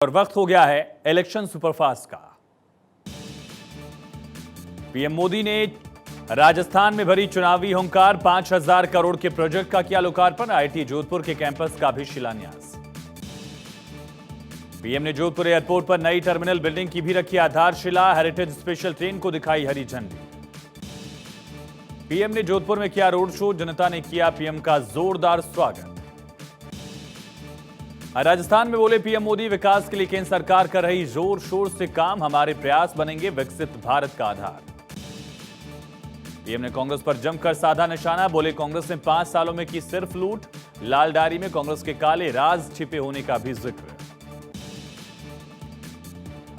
और वक्त हो गया है इलेक्शन सुपरफास्ट का। पीएम मोदी ने राजस्थान में भरी चुनावी हुंकार, 5,000 करोड़ के प्रोजेक्ट का किया लोकार्पण, आईआईटी जोधपुर के कैंपस का भी शिलान्यास। पीएम ने जोधपुर एयरपोर्ट पर नई टर्मिनल बिल्डिंग की भी रखी आधारशिला, हेरिटेज स्पेशल ट्रेन को दिखाई हरी झंडी। पीएम ने जोधपुर में किया रोड शो, जनता ने किया पीएम का जोरदार स्वागत। राजस्थान में बोले पीएम मोदी, विकास के लिए केंद्र सरकार कर रही जोर शोर से काम, हमारे प्रयास बनेंगे विकसित भारत का आधार। पीएम ने कांग्रेस पर जमकर साधा निशाना, बोले कांग्रेस ने 5 सालों में की सिर्फ लूट, लाल डायरी में कांग्रेस के काले राज छिपे होने का भी जिक्र।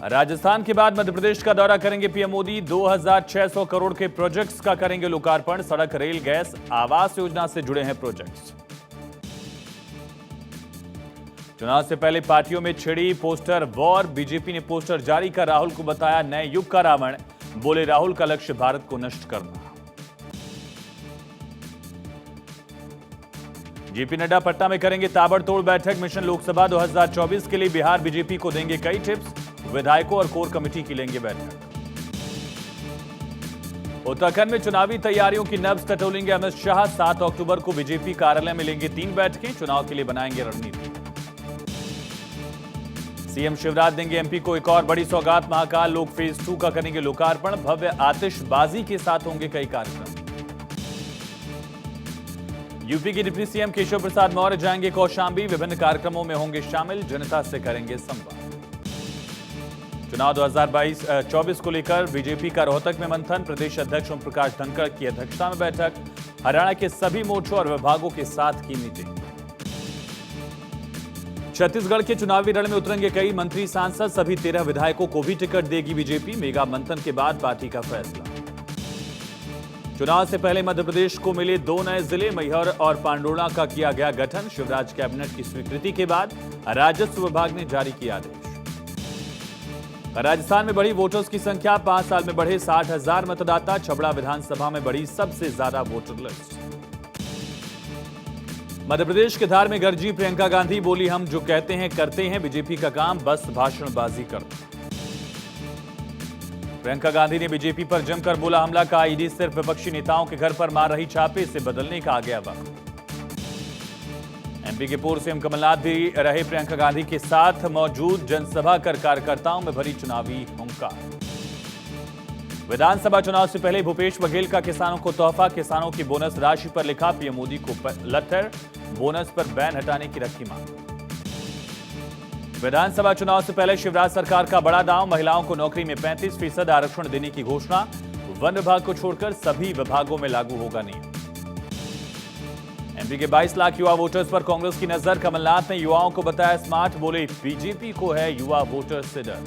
राजस्थान के बाद मध्य प्रदेश का दौरा करेंगे पीएम मोदी, 2,600 करोड़ के प्रोजेक्ट्स का करेंगे लोकार्पण, सड़क, रेल, गैस, आवास योजना से जुड़े हैं प्रोजेक्ट्स। चुनाव से पहले पार्टियों में छिड़ी पोस्टर वॉर, बीजेपी ने पोस्टर जारी कर राहुल को बताया नए युग का रावण, बोले राहुल का लक्ष्य भारत को नष्ट करना। जेपी नड्डा पटना में करेंगे ताबड़तोड़ बैठक, मिशन लोकसभा 2024 के लिए बिहार बीजेपी को देंगे कई टिप्स, विधायकों और कोर कमेटी की लेंगे बैठक। उत्तराखंड में चुनावी तैयारियों की नब्ज टटोलेंगे अमित शाह, 7 अक्टूबर को बीजेपी कार्यालय में लेंगे 3 बैठकें, चुनाव के लिए बनाएंगे रणनीति। सीएम शिवराज देंगे एमपी को एक और बड़ी सौगात, महाकाल लोक फेज 2 का करेंगे लोकार्पण, भव्य आतिशबाजी के साथ होंगे कई कार्यक्रम। यूपी के डिप्टी सीएम केशव प्रसाद मौर्य जाएंगे कौशांबी, विभिन्न कार्यक्रमों में होंगे शामिल, जनता से करेंगे संवाद। चुनाव 2024 को लेकर बीजेपी का रोहतक में मंथन, प्रदेश अध्यक्ष ओम प्रकाश धनखड़ की अध्यक्षता में बैठक, हरियाणा के सभी मोर्चों और विभागों के साथ की मीटिंग। छत्तीसगढ़ के चुनावी रण में उतरेंगे कई मंत्री सांसद, सभी 13 विधायकों को भी टिकट देगी बीजेपी, मेगा मंथन के बाद पार्टी का फैसला। चुनाव से पहले मध्य प्रदेश को मिले 2 नए जिले, मैहर और पांडुर्णा का किया गया गठन, शिवराज कैबिनेट की स्वीकृति के बाद राजस्व विभाग ने जारी किया आदेश। राजस्थान में बढ़ी वोटर्स की संख्या, 5 साल में बढ़े 60,000 मतदाता, छबड़ा विधानसभा में बढ़ी सबसे ज्यादा वोटर लिस्ट। मध्य प्रदेश के धार में गरजी प्रियंका गांधी, बोली हम जो कहते हैं करते हैं, बीजेपी का काम बस भाषणबाजी करना। प्रियंका गांधी ने बीजेपी पर जमकर बोला हमला, का ईडी सिर्फ विपक्षी नेताओं के घर पर मार रही छापे, से बदलने का आ गया वक्त। एमपी के पूर्व सीएम कमलनाथ भी रहे प्रियंका गांधी के साथ मौजूद, जनसभा कर कार्यकर्ताओं में भरी चुनावी हुंकार। विधानसभा चुनाव से पहले भूपेश बघेल का किसानों को तोहफा, किसानों की बोनस राशि पर लिखा पीएम मोदी को लेटर, बोनस पर बैन हटाने की रखी मांग। विधानसभा चुनाव से पहले शिवराज सरकार का बड़ा दांव, महिलाओं को नौकरी में 35% आरक्षण देने की घोषणा, वन विभाग को छोड़कर सभी विभागों में लागू होगा नियम। एमपी के 22 लाख युवा वोटर्स पर कांग्रेस की नजर, कमलनाथ ने युवाओं को बताया स्मार्ट, बोले बीजेपी को है युवा वोटर्स से डर।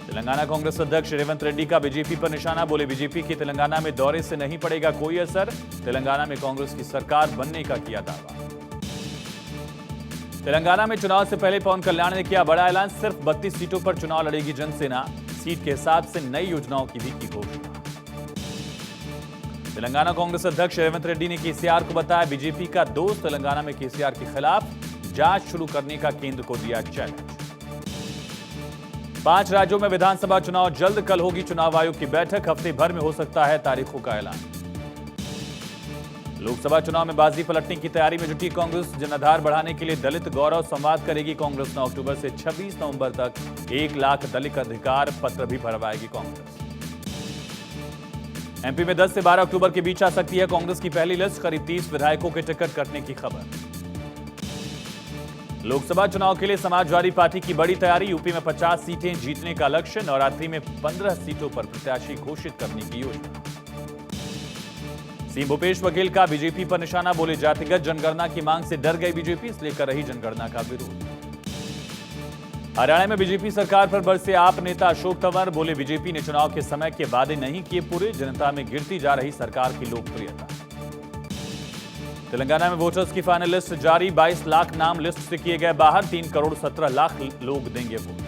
तेलंगाना कांग्रेस अध्यक्ष रेवंत रेड्डी का बीजेपी पर निशाना, बोले बीजेपी के तेलंगाना में दौरे से नहीं पड़ेगा कोई असर, तेलंगाना में कांग्रेस की सरकार बनने का किया दावा। तेलंगाना में चुनाव से पहले पवन कल्याण ने किया बड़ा ऐलान, सिर्फ 32 सीटों पर चुनाव लड़ेगी जनसेना, सीट के हिसाब से नई योजनाओं की भी की घोषणा। तेलंगाना कांग्रेस अध्यक्ष रेवंत रेड्डी ने केसीआर को बताया बीजेपी का दोस्त, तेलंगाना में केसीआर के खिलाफ जांच शुरू करने का केंद्र को दिया चैलेंज। 5 राज्यों में विधानसभा चुनाव जल्द, कल होगी चुनाव आयोग की बैठक, हफ्ते भर में हो सकता है तारीखों का ऐलान। लोकसभा चुनाव में बाजी पलटने की तैयारी में जुटी कांग्रेस, जनाधार बढ़ाने के लिए दलित गौरव संवाद करेगी कांग्रेस, 9 अक्टूबर से 26 नवंबर तक 1 लाख दलित अधिकार पत्र भी भरवाएगी कांग्रेस। एमपी में 10 से 12 अक्टूबर के बीच आ सकती है कांग्रेस की पहली लिस्ट, करीब 30 विधायकों के टिकट कटने की खबर। लोकसभा चुनाव के लिए समाजवादी पार्टी की बड़ी तैयारी, यूपी में 50 सीटें जीतने का लक्ष्य, नवरात्रि में 15 सीटों पर प्रत्याशी घोषित करने की योजना। सीएम भूपेश बघेल का बीजेपी पर निशाना, बोले जातिगत जनगणना की मांग से डर गई बीजेपी, इसलिए कर रही जनगणना का विरोध। हरियाणा में बीजेपी सरकार पर बरसे आप नेता अशोक तंवर, बोले बीजेपी ने चुनाव के समय के वादे नहीं किए पूरे, जनता में गिरती जा रही सरकार की लोकप्रियता। तेलंगाना में वोटर्स की फाइनल लिस्ट जारी, 22 लाख नाम लिस्ट से किए गए बाहर, 3 करोड़ 17 लाख लोग देंगे वोट।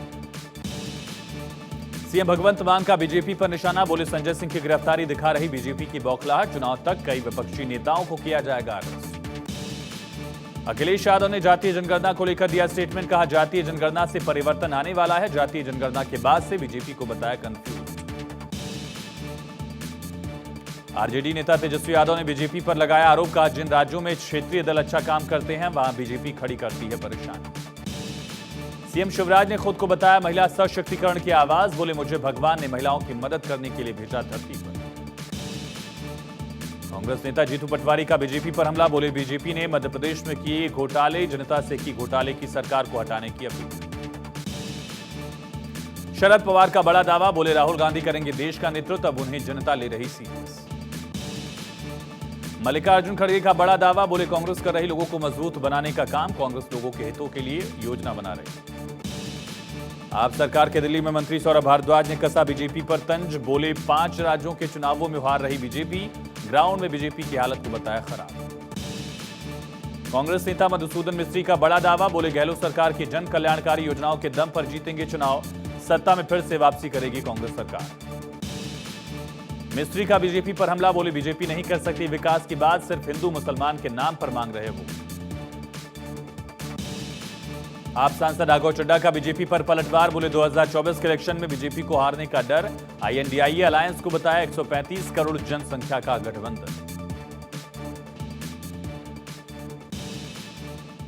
सीएम भगवंत मान का बीजेपी पर निशाना, बोले संजय सिंह की गिरफ्तारी दिखा रही बीजेपी की बौखलाहट, चुनाव तक कई विपक्षी नेताओं को किया जाएगा अरेस्ट। अखिलेश यादव ने जातीय जनगणना को लेकर दिया स्टेटमेंट, कहा जातीय जनगणना से परिवर्तन आने वाला है। जातीय जनगणना के बाद से बीजेपी को बताया कंफ्यूज। आरजेडी नेता तेजस्वी यादव ने बीजेपी पर लगाया आरोप, कहा जिन राज्यों में क्षेत्रीय दल अच्छा काम करते हैं वहां बीजेपी खड़ी करती है परेशानी। सीएम शिवराज ने खुद को बताया महिला सशक्तिकरण की आवाज, बोले मुझे भगवान ने महिलाओं की मदद करने के लिए भेजा धरती पर। कांग्रेस नेता जीतू पटवारी का बीजेपी पर हमला, बोले बीजेपी ने मध्य प्रदेश में किए घोटाले, जनता से की घोटाले की सरकार को हटाने की अपील। शरद पवार का बड़ा दावा, बोले राहुल गांधी करेंगे देश का नेतृत्व, अब उन्हें जनता ले रही सीरियस। मल्लिकार्जुन खड़गे का बड़ा दावा, बोले कांग्रेस कर रही लोगों को मजबूत बनाने का काम, कांग्रेस लोगों के हितों के लिए योजना बना रही। आप सरकार के दिल्ली में मंत्री सौरभ भारद्वाज ने कसा बीजेपी पर तंज, बोले 5 राज्यों के चुनावों में हार रही बीजेपी, ग्राउंड में बीजेपी की हालत को बताया खराब। कांग्रेस नेता मधुसूदन मिस्त्री का बड़ा दावा, बोले गहलोत सरकार की जन कल्याणकारी योजनाओं के दम पर जीतेंगे चुनाव, सत्ता में फिर से वापसी करेगी कांग्रेस सरकार। मिस्त्री का बीजेपी पर हमला, बोले बीजेपी नहीं कर सकती विकास की बात, सिर्फ हिंदू मुसलमान के नाम पर मांग रहे वो। आप सांसद राघव चड्ढा का बीजेपी पर पलटवार, बोले 2024 के इलेक्शन में बीजेपी को हारने का डर, आईएनडीआईए अलायंस को बताया 135 करोड़ जनसंख्या का गठबंधन।